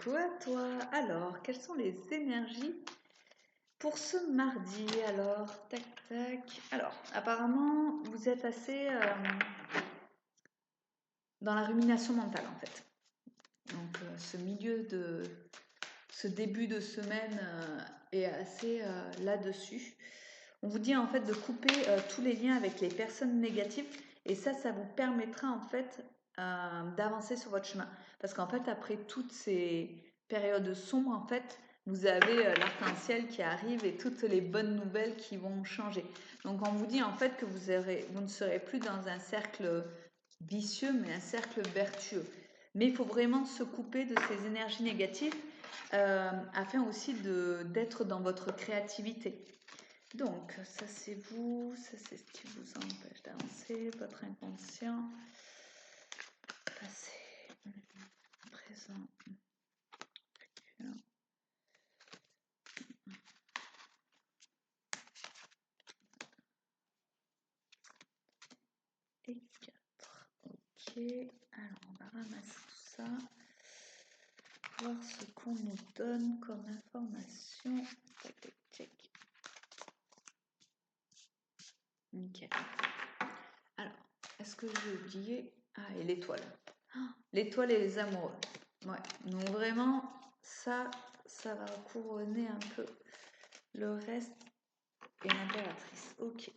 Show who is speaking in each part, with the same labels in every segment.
Speaker 1: Coucou à toi. Alors, quelles sont les énergies pour ce mardi? Alors, tac tac. Alors, apparemment, vous êtes assez dans la rumination mentale en fait. Donc, ce début de semaine est assez là-dessus. On vous dit en fait de couper tous les liens avec les personnes négatives et ça vous permettra en fait d'avancer sur votre chemin. Parce qu'en fait, après toutes ces périodes sombres, en fait, vous avez l'arc-en-ciel qui arrive et toutes les bonnes nouvelles qui vont changer. Donc, on vous dit en fait que vous ne serez plus dans un cercle vicieux, mais un cercle vertueux. Mais il faut vraiment se couper de ces énergies négatives afin aussi d'être dans votre créativité. Donc, ça c'est vous, ça c'est ce qui vous empêche d'avancer, votre inconscient, passé, présent, futur. Et 4. Ok, alors on va ramasser tout ça, voir ce qu'on nous donne comme information. Tac, tac, tac. Nickel. Alors, est-ce que j'ai oublié? Ah, et l'étoile. L'étoile et les amoureux. Ouais, donc vraiment, ça va couronner un peu le reste et l'impératrice. Ok.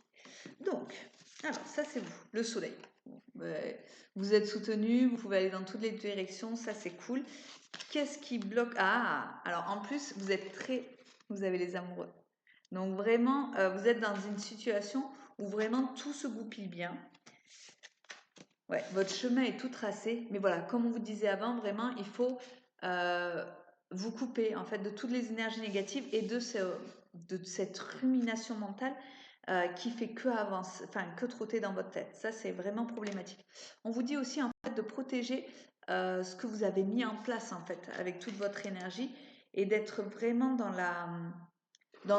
Speaker 1: Donc, alors ça c'est vous, le soleil. Vous êtes soutenu, vous pouvez aller dans toutes les directions, ça c'est cool. Qu'est-ce qui bloque? Ah, alors en plus, vous avez les amoureux. Donc vraiment, vous êtes dans une situation où vraiment tout se goupille bien. Ouais, votre chemin est tout tracé, mais voilà, comme on vous disait avant, vraiment, il faut vous couper en fait de toutes les énergies négatives et de cette rumination mentale qui fait que trotter dans votre tête. Ça, c'est vraiment problématique. On vous dit aussi en fait de protéger ce que vous avez mis en place en fait avec toute votre énergie et d'être vraiment dans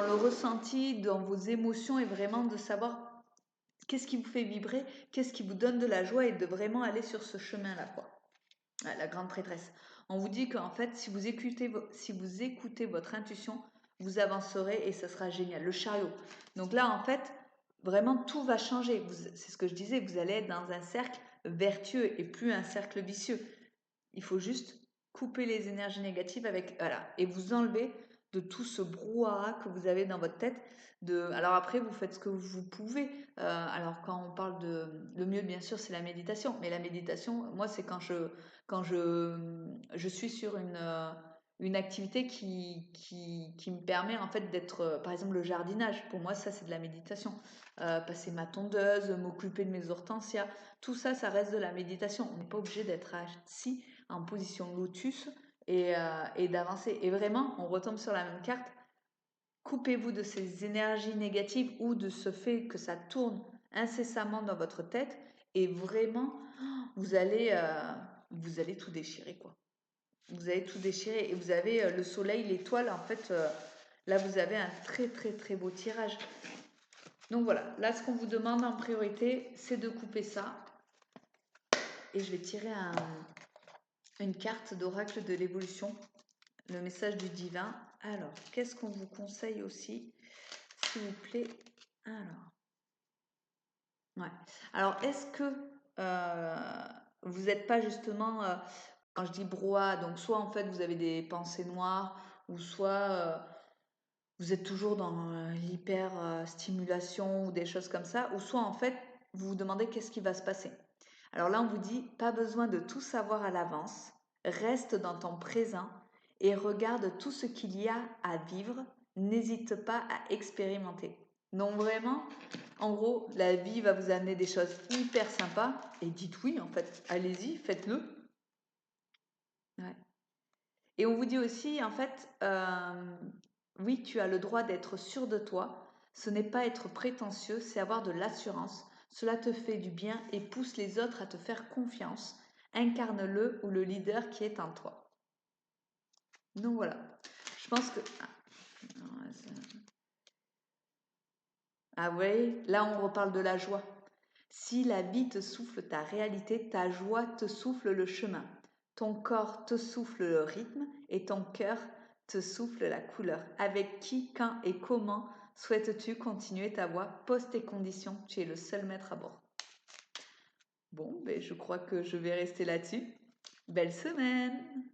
Speaker 1: le ressenti, dans vos émotions et vraiment de savoir qu'est-ce qui vous fait vibrer, qu'est-ce qui vous donne de la joie et de vraiment aller sur ce chemin-là, quoi. Ouais, la grande prêtresse. On vous dit qu'en fait, si vous écoutez votre intuition, vous avancerez et ça sera génial. Le chariot. Donc là, en fait, vraiment, tout va changer. C'est ce que je disais, vous allez être dans un cercle vertueux et plus un cercle vicieux. Il faut juste couper les énergies négatives voilà, et vous enlever de tout ce brouhaha que vous avez dans votre tête. Alors après, vous faites ce que vous pouvez. Alors quand on parle le mieux, bien sûr, c'est la méditation. Mais la méditation, moi, c'est quand je suis sur une activité qui me permet en fait d'être, par exemple, le jardinage. Pour moi, ça, c'est de la méditation. Passer ma tondeuse, m'occuper de mes hortensias, tout ça, ça reste de la méditation. On n'est pas obligé d'être assis en position lotus et d'avancer. Et vraiment, on retombe sur la même carte. Coupez-vous de ces énergies négatives ou de ce fait que ça tourne incessamment dans votre tête et vraiment, vous allez tout déchirer, quoi. Vous allez tout déchirer et vous avez le soleil, l'étoile, en fait, là, vous avez un très, très, très beau tirage. Donc voilà, là, ce qu'on vous demande en priorité, c'est de couper ça. Et je vais tirer une carte d'oracle de l'évolution, le message du divin. Alors, qu'est-ce qu'on vous conseille aussi, s'il vous plaît? Alors, est-ce que vous n'êtes pas justement, quand je dis brouhaha, donc soit en fait vous avez des pensées noires, ou soit vous êtes toujours dans l'hyper stimulation ou des choses comme ça, ou soit en fait vous vous demandez qu'est-ce qui va se passer. Alors là, on vous dit, pas besoin de tout savoir à l'avance, reste dans ton présent et regarde tout ce qu'il y a à vivre, n'hésite pas à expérimenter. Donc vraiment, en gros, la vie va vous amener des choses hyper sympas et dites oui en fait, allez-y, faites-le. Ouais. Et on vous dit aussi, en fait, oui, tu as le droit d'être sûr de toi. Ce n'est pas être prétentieux, c'est avoir de l'assurance. Cela te fait du bien et pousse les autres à te faire confiance. Incarne-le ou le leader qui est en toi. Donc voilà. Je pense que... Ah ouais, là on reparle de la joie. Si la vie te souffle ta réalité, ta joie te souffle le chemin. Ton corps te souffle le rythme et ton cœur te souffle la couleur. Avec qui, quand et comment souhaites-tu continuer ta voie? Pose tes conditions, tu es le seul maître à bord. Bon, ben, je crois que je vais rester là-dessus. Belle semaine!